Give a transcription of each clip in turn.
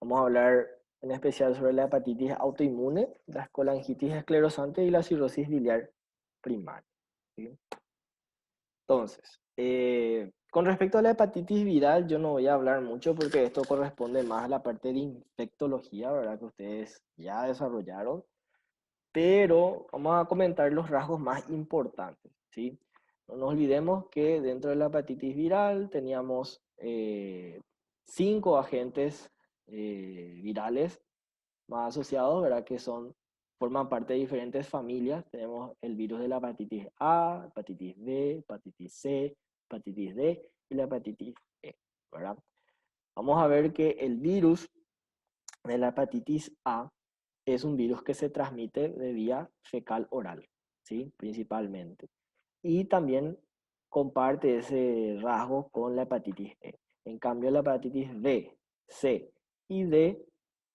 Vamos a hablar en especial sobre la hepatitis autoinmune, la colangitis esclerosante y la cirrosis biliar primaria. ¿Sí? Entonces, con respecto a la hepatitis viral, yo no voy a hablar mucho porque esto corresponde más a la parte de infectología, ¿verdad? Que ustedes ya desarrollaron, pero vamos a comentar los rasgos más importantes, ¿sí? No nos olvidemos que dentro de la hepatitis viral teníamos 5 agentes virales más asociados, ¿verdad? Que forman parte de diferentes familias. Tenemos el virus de la hepatitis A, hepatitis B, hepatitis C, hepatitis D y la hepatitis E, ¿verdad? Vamos a ver que el virus de la hepatitis A es un virus que se transmite de vía fecal oral, ¿sí? Principalmente. Y también comparte ese rasgo con la hepatitis E. En cambio, la hepatitis B, C y D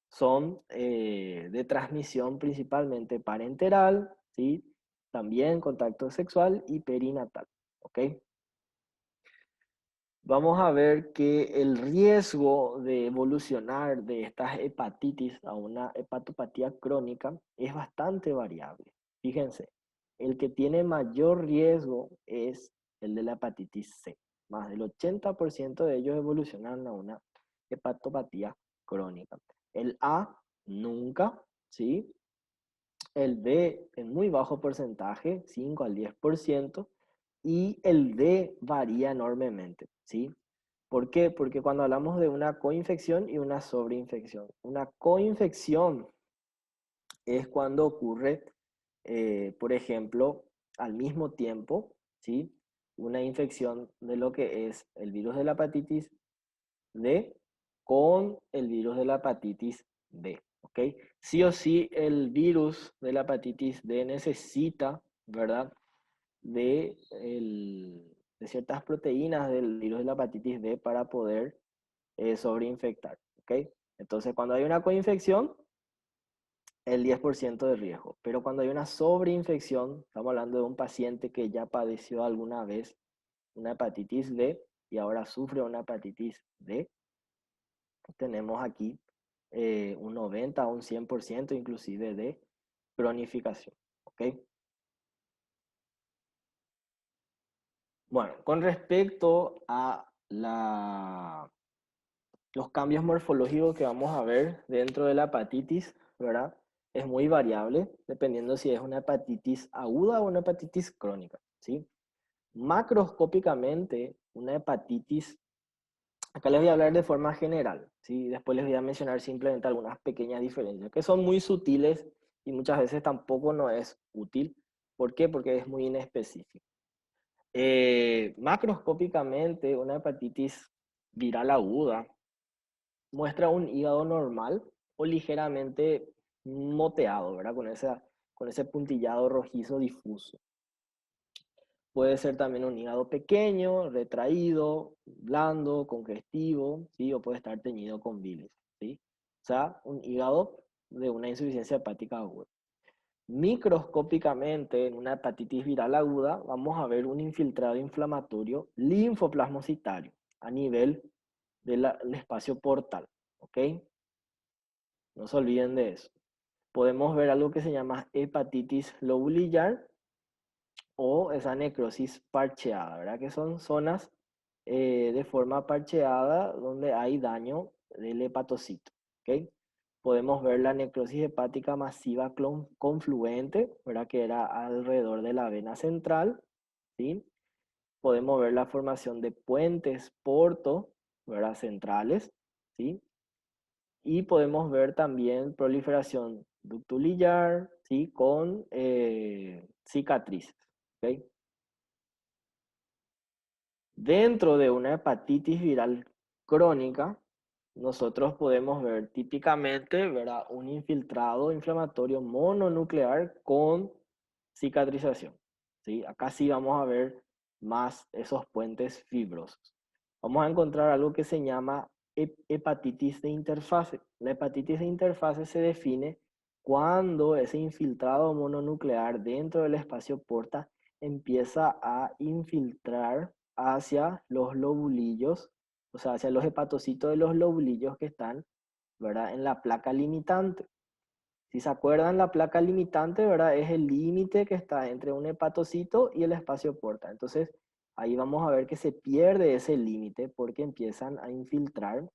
son de transmisión principalmente parenteral, ¿sí? También contacto sexual y perinatal, ¿ok? Vamos a ver que el riesgo de evolucionar de estas hepatitis a una hepatopatía crónica es bastante variable. Fíjense, el que tiene mayor riesgo es el de la hepatitis C. Más del 80% de ellos evolucionan a una hepatopatía crónica. El A, nunca, ¿sí? El B en muy bajo porcentaje, 5 al 10%, y el D varía enormemente, ¿sí? ¿Por qué? Porque cuando hablamos de una coinfección y una sobreinfección, una coinfección es cuando ocurre, por ejemplo, al mismo tiempo, ¿sí? Una infección de lo que es el virus de la hepatitis D con el virus de la hepatitis B, ¿ok? Sí o sí, el virus de la hepatitis D necesita, ¿verdad? De ciertas proteínas del virus de la hepatitis D para poder sobreinfectar, ¿ok? Entonces, cuando hay una coinfección, el 10% de riesgo, pero cuando hay una sobreinfección, estamos hablando de un paciente que ya padeció alguna vez una hepatitis D y ahora sufre una hepatitis D, tenemos aquí un 90 o un 100% inclusive de cronificación, ¿ok? Bueno, con respecto a los cambios morfológicos que vamos a ver dentro de la hepatitis, ¿verdad? Es muy variable dependiendo si es una hepatitis aguda o una hepatitis crónica, ¿sí? Macroscópicamente, una hepatitis, acá les voy a hablar de forma general, ¿sí? Después les voy a mencionar simplemente algunas pequeñas diferencias que son muy sutiles y muchas veces tampoco no es útil. ¿Por qué? Porque es muy inespecífico. Macroscópicamente, una hepatitis viral aguda muestra un hígado normal o ligeramente moteado, ¿verdad? Con ese puntillado rojizo difuso. Puede ser también un hígado pequeño, retraído, blando, congestivo, ¿sí? O puede estar teñido con bilis, ¿sí? O sea, un hígado de una insuficiencia hepática aguda. Microscópicamente, en una hepatitis viral aguda, vamos a ver un infiltrado inflamatorio linfoplasmocitario a nivel del espacio portal, ¿ok? No se olviden de eso. Podemos ver algo que se llama hepatitis lobulillar o esa necrosis parcheada, ¿verdad? Que son zonas de forma parcheada donde hay daño del hepatocito, ¿ok? Podemos ver la necrosis hepática masiva confluente, ¿verdad? Que era alrededor de la vena central, ¿sí? Podemos ver la formación de puentes porto, ¿verdad? Centrales, ¿sí? Y podemos ver también proliferación ductulillar, ¿sí? Con cicatrices, ¿ok? Dentro de una hepatitis viral crónica, nosotros podemos ver típicamente, ¿verdad? Un infiltrado inflamatorio mononuclear con cicatrización, ¿sí? Acá sí vamos a ver más esos puentes fibrosos. Vamos a encontrar algo que se llama hepatitis de interfase. La hepatitis de interfase se define cuando ese infiltrado mononuclear dentro del espacio porta empieza a infiltrar hacia los lobulillos, o sea, hacia los hepatocitos de los lobulillos que están ¿verdad? En la placa limitante. Si se acuerdan, la placa limitante, ¿verdad? Es el límite que está entre un hepatocito y el espacio porta. Entonces, ahí vamos a ver que se pierde ese límite porque empiezan a infiltrar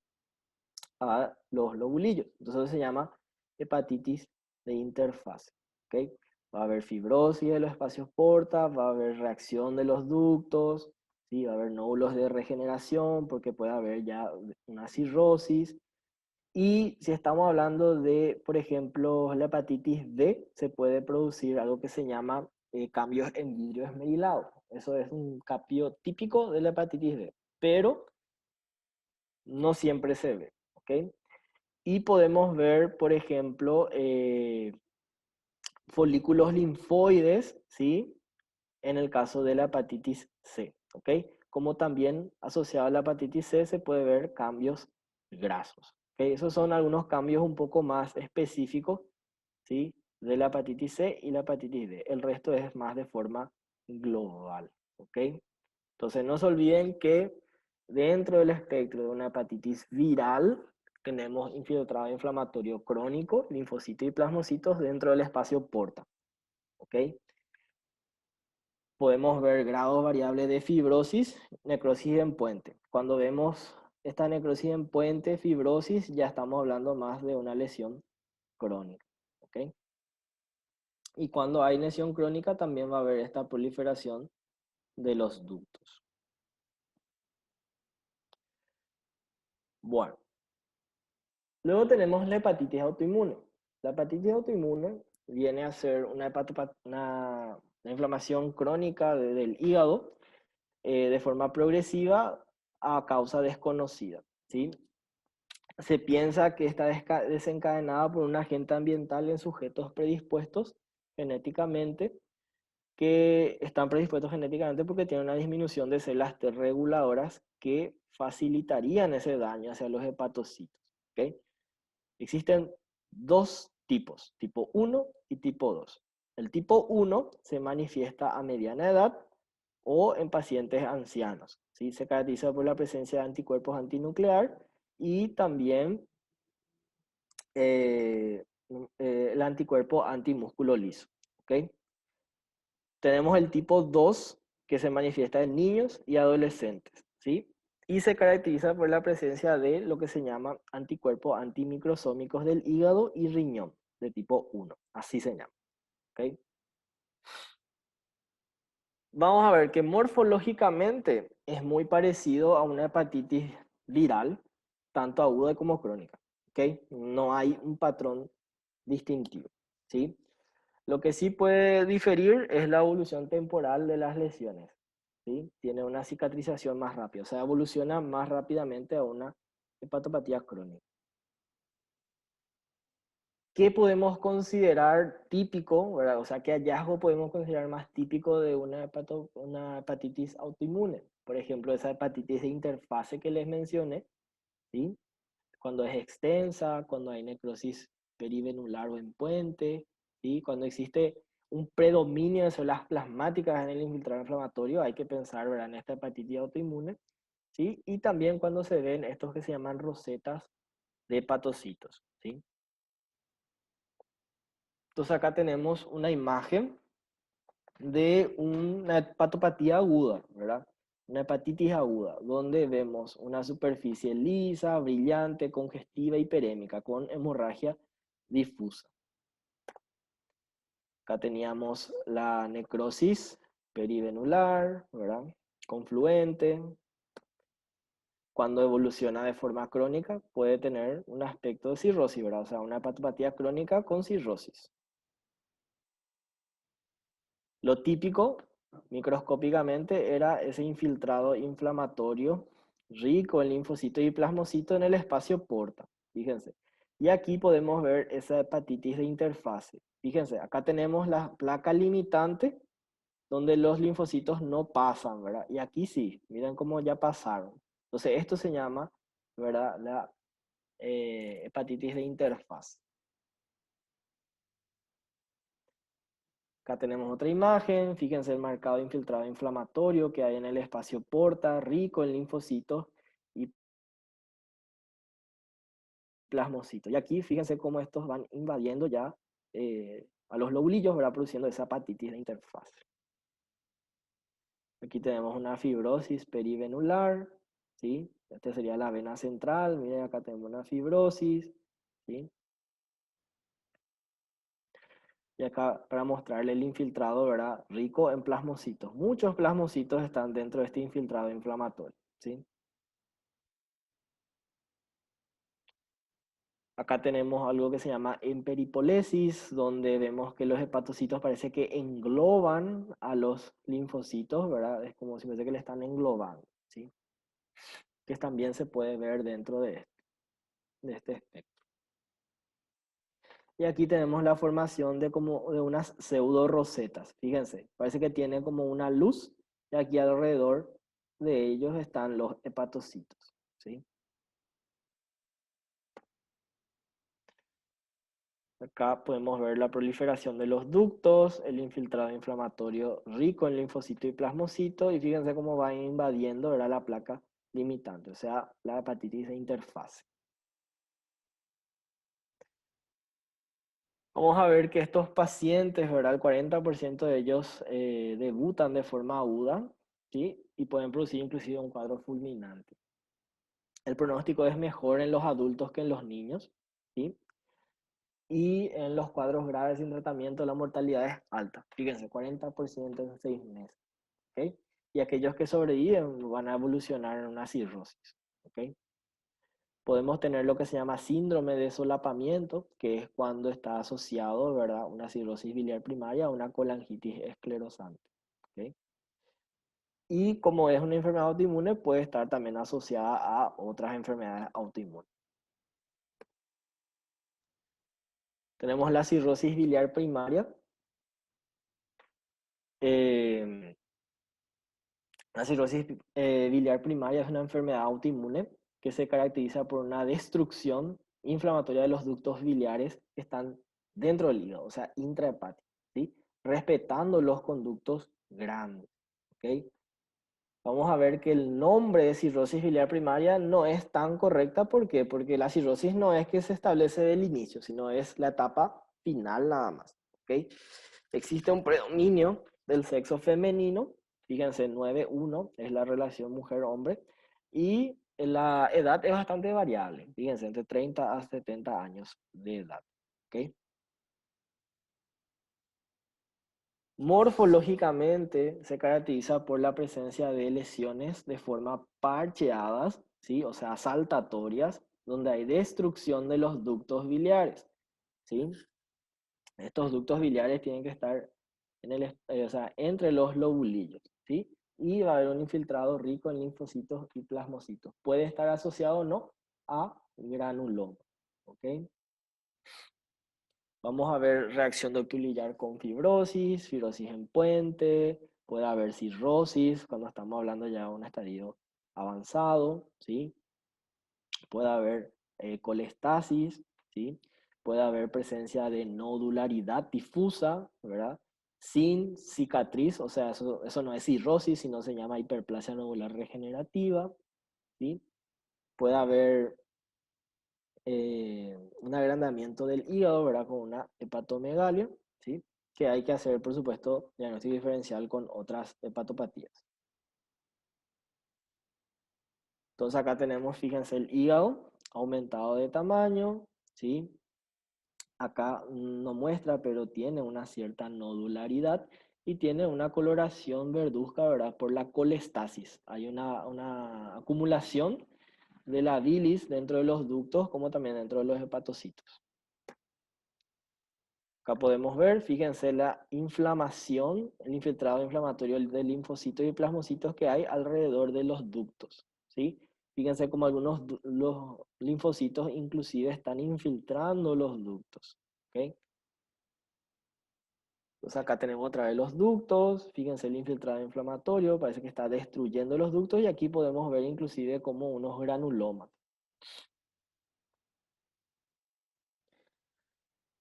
a los lobulillos. Entonces, eso se llama hepatitis de interfase. ¿Ok? Va a haber fibrosis de los espacios porta, va a haber reacción de los ductos, ¿sí? Va a haber nódulos de regeneración porque puede haber ya una cirrosis. Y si estamos hablando de, por ejemplo, la hepatitis B, se puede producir algo que se llama cambios en vidrio esmerilado. Eso es un cambio típico de la hepatitis B, pero no siempre se ve. ¿Ok? Y podemos ver, por ejemplo, folículos linfoides, ¿sí? En el caso de la hepatitis C. ¿Ok? Como también asociado a la hepatitis C se puede ver cambios grasos. ¿Ok? Esos son algunos cambios un poco más específicos, ¿sí? De la hepatitis C y la hepatitis D. El resto es más de forma global. ¿Ok? Entonces no se olviden que dentro del espectro de una hepatitis viral tenemos infiltrado inflamatorio crónico, linfocitos y plasmocitos dentro del espacio porta. ¿Ok? Podemos ver grados variables de fibrosis, necrosis en puente. Cuando vemos esta necrosis en puente, fibrosis, ya estamos hablando más de una lesión crónica. ¿Ok? Y cuando hay lesión crónica también va a haber esta proliferación de los ductos. Bueno, luego tenemos la hepatitis autoinmune. La hepatitis autoinmune viene a ser una inflamación crónica del hígado de forma progresiva a causa desconocida. ¿Sí? Se piensa que está desencadenada por un agente ambiental en sujetos predispuestos genéticamente, que están predispuestos genéticamente porque tienen una disminución de células T reguladoras que facilitarían ese daño hacia los hepatocitos. ¿Ok? Existen dos tipos, tipo 1 y tipo 2. El tipo 1 se manifiesta a mediana edad o en pacientes ancianos. ¿Sí? Se caracteriza por la presencia de anticuerpos antinuclear y también eh, el anticuerpo antimúsculo liso. ¿Ok? Tenemos el tipo 2 que se manifiesta en niños y adolescentes. ¿Sí? Y se caracteriza por la presencia de lo que se llama anticuerpos antimicrosómicos del hígado y riñón de tipo 1. Así se llama. ¿Ok? Vamos a ver que morfológicamente es muy parecido a una hepatitis viral, tanto aguda como crónica. ¿Ok? No hay un patrón distintivo. ¿Sí? Lo que sí puede diferir es la evolución temporal de las lesiones. ¿Sí? Tiene una cicatrización más rápida, o sea, evoluciona más rápidamente a una hepatopatía crónica. ¿Qué podemos considerar típico, ¿verdad? O sea, qué hallazgo podemos considerar más típico de una hepatitis autoinmune? Por ejemplo, esa hepatitis de interfase que les mencioné, ¿sí? Cuando es extensa, cuando hay necrosis perivenular o en puente, ¿sí? Cuando existe un predominio de células plasmáticas en el infiltrado inflamatorio, hay que pensar, ¿verdad?, en esta hepatitis autoinmune, ¿sí? Y también cuando se ven estos que se llaman rosetas de hepatocitos, ¿sí? Entonces acá tenemos una imagen de una hepatopatía aguda, ¿verdad? Una hepatitis aguda, donde vemos una superficie lisa, brillante, congestiva y hiperémica, con hemorragia difusa. Acá teníamos la necrosis perivenular, ¿verdad? Confluente. Cuando evoluciona de forma crónica, puede tener un aspecto de cirrosis, ¿verdad? O sea, una hepatopatía crónica con cirrosis. Lo típico, microscópicamente, era ese infiltrado inflamatorio rico en linfocitos y plasmocitos en el espacio porta. Fíjense. Y aquí podemos ver esa hepatitis de interfase. Fíjense, acá tenemos la placa limitante donde los linfocitos no pasan, ¿verdad? Y aquí sí, miren cómo ya pasaron. Entonces, esto se llama, ¿verdad? La hepatitis de interfase. Acá tenemos otra imagen, fíjense el marcado infiltrado inflamatorio que hay en el espacio porta, rico en linfocitos y plasmocitos. Y aquí fíjense cómo estos van invadiendo ya a los lobulillos, ¿verdad? Produciendo esa hepatitis de interfaz. Aquí tenemos una fibrosis perivenular, ¿sí? Esta sería la vena central. Miren, acá tenemos una fibrosis, ¿sí? Y acá para mostrarle el infiltrado, ¿verdad? Rico en plasmocitos. Muchos plasmocitos están dentro de este infiltrado inflamatorio, ¿sí? Acá tenemos algo que se llama emperipolesis, donde vemos que los hepatocitos parece que engloban a los linfocitos, ¿verdad? Es como si fuese que le están englobando, ¿sí? Que también se puede ver dentro de este espectro. Y aquí tenemos la formación de como de unas pseudo rosetas. Fíjense, parece que tiene como una luz y aquí alrededor de ellos están los hepatocitos, ¿sí? Acá podemos ver la proliferación de los ductos, el infiltrado inflamatorio rico en linfocito y plasmocito, y fíjense cómo va invadiendo, ¿verdad? La placa limitante, o sea, la hepatitis de interfase. Vamos a ver que estos pacientes, ¿verdad? El 40% de ellos debutan de forma aguda, ¿sí? Y pueden producir inclusive un cuadro fulminante. El pronóstico es mejor en los adultos que en los niños, ¿sí? Y en los cuadros graves sin tratamiento la mortalidad es alta. Fíjense, 40% en 6 meses, ¿ok? Y aquellos que sobreviven van a evolucionar en una cirrosis, ¿ok? Podemos tener lo que se llama síndrome de solapamiento, que es cuando está asociado, ¿verdad? Una cirrosis biliar primaria a una colangitis esclerosante, ¿ok? Y como es una enfermedad autoinmune, puede estar también asociada a otras enfermedades autoinmunes. Tenemos la cirrosis biliar primaria. Eh, la cirrosis biliar primaria es una enfermedad autoinmune que se caracteriza por una destrucción inflamatoria de los ductos biliares que están dentro del hígado, o sea, intrahepáticos, ¿sí? Respetando los conductos grandes, ¿ok? Vamos a ver que el nombre de cirrosis biliar primaria no es tan correcta. ¿Por qué? Porque la cirrosis no es que se establece del inicio, sino es la etapa final nada más, ¿ok? Existe un predominio del sexo femenino, fíjense, 9-1 es la relación mujer-hombre, y la edad es bastante variable, fíjense, entre 30 a 70 años de edad, ¿ok? Morfológicamente se caracteriza por la presencia de lesiones de forma parcheadas, ¿sí? O sea, saltatorias, donde hay destrucción de los ductos biliares, ¿sí? Estos ductos biliares tienen que estar o sea, entre los lobulillos, ¿sí? Y va a haber un infiltrado rico en linfocitos y plasmocitos. Puede estar asociado o no a granuloma, ¿ok? Vamos a ver reacción ductilillar con fibrosis, fibrosis en puente, puede haber cirrosis cuando estamos hablando ya de un estadio avanzado, ¿sí? Puede haber colestasis, ¿sí? Puede haber presencia de nodularidad difusa, ¿verdad? Sin cicatriz, o sea, eso no es cirrosis, sino se llama hiperplasia nodular regenerativa, ¿sí? Puede haber un agrandamiento del hígado, ¿verdad? Con una hepatomegalia, ¿sí? Que hay que hacer, por supuesto, diagnóstico diferencial con otras hepatopatías. Entonces acá tenemos, fíjense, el hígado aumentado de tamaño, ¿sí? Acá no muestra, pero tiene una cierta nodularidad y tiene una coloración verduzca, ¿verdad? Por la colestasis. Hay una acumulación de la bilis dentro de los ductos, como también dentro de los hepatocitos. Acá podemos ver, fíjense la inflamación, el infiltrado inflamatorio de linfocitos y plasmocitos que hay alrededor de los ductos, ¿sí? Fíjense como algunos los linfocitos inclusive están infiltrando los ductos, ¿ok? Entonces acá tenemos otra vez los ductos, fíjense el infiltrado inflamatorio, parece que está destruyendo los ductos y aquí podemos ver inclusive como unos granulomas.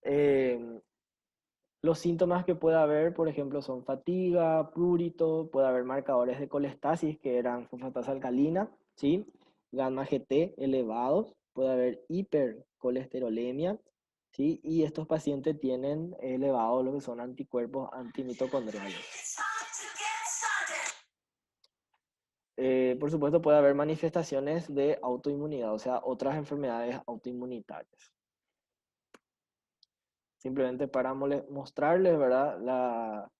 Eh, Los síntomas que puede haber, por ejemplo, son fatiga, prurito, puede haber marcadores de colestasis que eran fosfatasa alcalina, ¿sí? Gamma GT elevados, puede haber hipercolesterolemia, ¿sí? Y estos pacientes tienen elevados lo que son anticuerpos antimitocondriales. Por supuesto, puede haber manifestaciones de autoinmunidad, o sea, otras enfermedades autoinmunitarias. Simplemente para mostrarles, ¿verdad?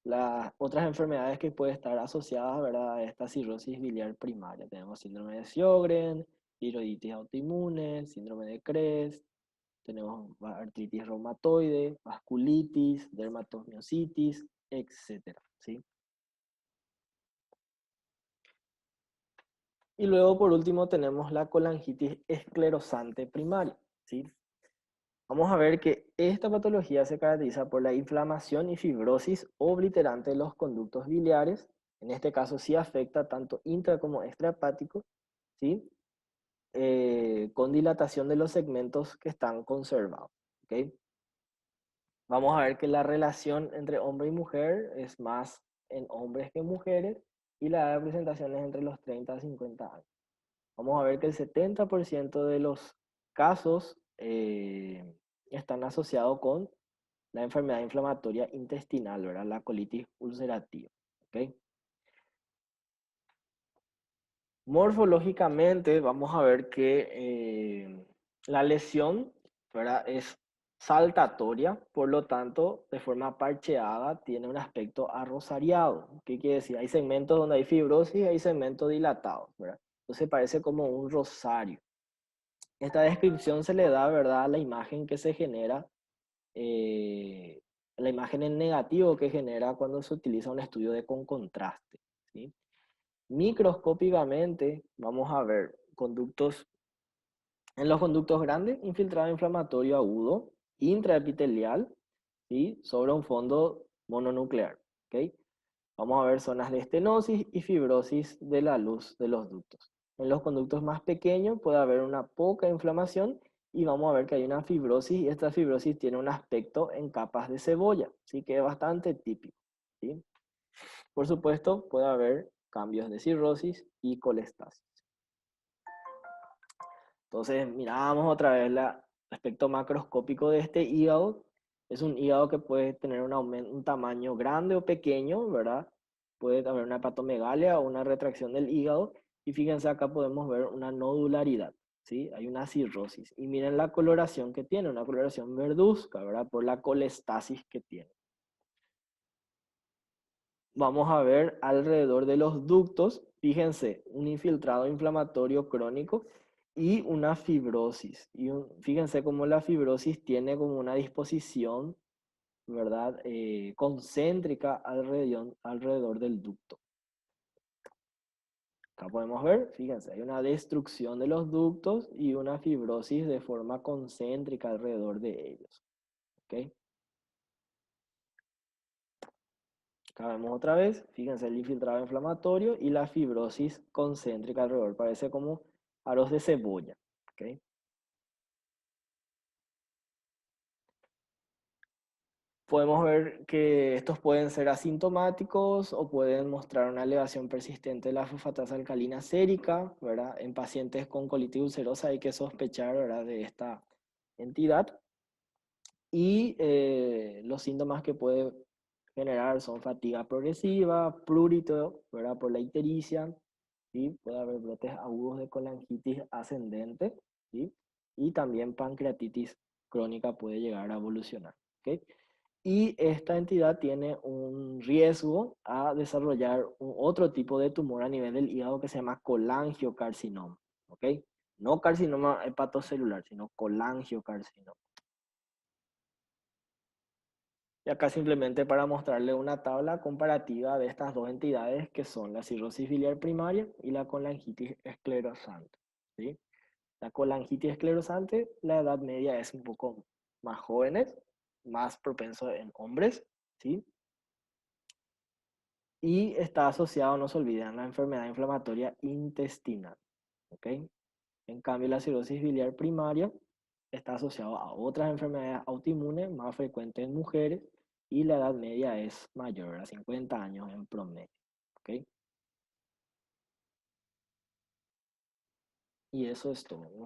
Las otras enfermedades que pueden estar asociadas, ¿verdad? A esta cirrosis biliar primaria. Tenemos síndrome de Sjögren, tiroiditis autoinmune, síndrome de Crest, tenemos artritis reumatoide, vasculitis, dermatomiositis, etcétera, ¿sí? Y luego, por último, tenemos la colangitis esclerosante primaria, ¿sí? Vamos a ver que esta patología se caracteriza por la inflamación y fibrosis obliterante de los conductos biliares. En este caso sí afecta tanto intra como extrahepático, ¿sí? Con dilatación de los segmentos que están conservados, ¿ok? Vamos a ver que la relación entre hombre y mujer es más en hombres que en mujeres y la edad de presentación es entre los 30 a 50 años. Vamos a ver que el 70% de los casos están asociados con la enfermedad inflamatoria intestinal, ¿verdad? La colitis ulcerativa, ¿ok? Morfológicamente vamos a ver que la lesión, ¿verdad? Es saltatoria, por lo tanto, de forma parcheada, tiene un aspecto arrosariado. ¿Qué quiere decir? Hay segmentos donde hay fibrosis y hay segmentos dilatados, ¿verdad? Entonces parece como un rosario. Esta descripción se le da, ¿verdad?, a la imagen que se genera, eh, la imagen en negativo que genera cuando se utiliza un estudio con contraste, ¿sí? Microscópicamente vamos a ver conductos, en los conductos grandes, infiltrado inflamatorio agudo, intraepitelial, ¿sí? Sobre un fondo mononuclear, ¿ok? Vamos a ver zonas de estenosis y fibrosis de la luz de los ductos. En los conductos más pequeños puede haber una poca inflamación y vamos a ver que hay una fibrosis y esta fibrosis tiene un aspecto en capas de cebolla, ¿sí? Que es bastante típico, ¿sí? Por supuesto, puede haber cambios de cirrosis y colestasis. Entonces, miramos otra vez el aspecto macroscópico de este hígado. Es un hígado que puede tener un tamaño grande o pequeño, ¿verdad? Puede haber una hepatomegalia o una retracción del hígado. Y fíjense, acá podemos ver una nodularidad, ¿sí? Hay una cirrosis. Y miren la coloración que tiene, una coloración verduzca, ¿verdad? Por la colestasis que tiene. Vamos a ver alrededor de los ductos, fíjense, un infiltrado inflamatorio crónico y una fibrosis. Fíjense cómo la fibrosis tiene como una disposición, ¿verdad? Concéntrica alrededor del ducto. Acá podemos ver, fíjense, hay una destrucción de los ductos y una fibrosis de forma concéntrica alrededor de ellos. ¿Ok? Acá vemos otra vez, fíjense el infiltrado inflamatorio y la fibrosis concéntrica alrededor, parece como aros de cebolla. ¿Okay? Podemos ver que estos pueden ser asintomáticos o pueden mostrar una elevación persistente de la fosfatasa alcalina sérica, ¿verdad? En pacientes con colitis ulcerosa hay que sospechar, ¿verdad?, de esta entidad. Y los síntomas que puede generar son fatiga progresiva, prurito, ¿verdad?, por la ictericia, ¿sí? Puede haber brotes agudos de colangitis ascendente, ¿sí? Y también pancreatitis crónica puede llegar a evolucionar, ¿ok? Y esta entidad tiene un riesgo a desarrollar otro tipo de tumor a nivel del hígado que se llama colangiocarcinoma, ¿ok? No carcinoma hepatocelular, sino colangiocarcinoma. Y acá simplemente para mostrarle una tabla comparativa de estas dos entidades que son la cirrosis biliar primaria y la colangitis esclerosante, ¿sí? La colangitis esclerosante, la edad media es un poco más jóvenes, más propenso en hombres, ¿sí? Y está asociado, no se olviden, a la enfermedad inflamatoria intestinal, ¿ok? En cambio, la cirrosis biliar primaria está asociado a otras enfermedades autoinmunes más frecuentes en mujeres y la edad media es mayor, a 50 años en promedio, ¿ok? Y eso es todo.